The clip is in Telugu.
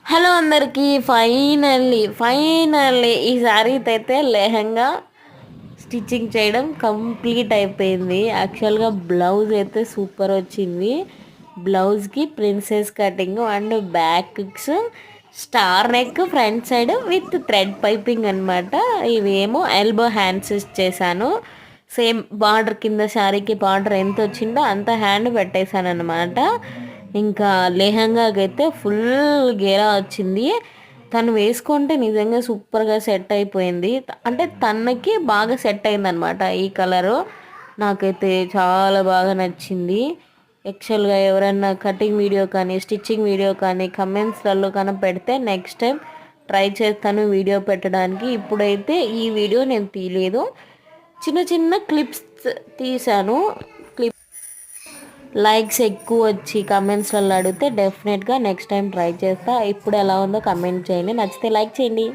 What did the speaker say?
హలో అందరికీ ఫైనల్లీ ఈ శారీతో లెహంగా స్టిచ్చింగ్ చేయడం కంప్లీట్ అయిపోయింది. యాక్చువల్గా బ్లౌజ్ అయితే సూపర్ వచ్చింది. బ్లౌజ్కి princess cutting and backs star neck front side with thread piping అనమాట. ఇవేమో ఎల్బో హ్యాండ్స్ చేశాను. సేమ్ బార్డర్ కింద శారీకి బార్డర్ ఎంత వచ్చిందో అంత హ్యాండ్ పెట్టేశాను అనమాట. ఇంకా లెహంగాకైతే ఫుల్ గేరా వచ్చింది. తను వేసుకుంటే నిజంగా సూపర్గా సెట్ అయిపోయింది. అంటే తనకి బాగా సెట్ అయిందనమాట ఈ కలరు. నాకైతే చాలా బాగా నచ్చింది. యాక్చువల్గా ఎవరన్నా కటింగ్ వీడియో కానీ స్టిచ్చింగ్ వీడియో కానీ కమెంట్స్లలో కానీ పెడితే నెక్స్ట్ టైం ట్రై చేస్తాను వీడియో పెట్టడానికి. ఇప్పుడైతే ఈ వీడియో నేను తీయలేదు, చిన్న చిన్న క్లిప్స్ తీశాను. లైక్స్ ఎక్కువ వచ్చి కమెంట్స్లలో అడిగితే డెఫినెట్గా నెక్స్ట్ టైం ట్రై చేస్తా. ఇప్పుడు ఎలా ఉందో కమెంట్ చేయండి, నచ్చితే లైక్ చేయండి.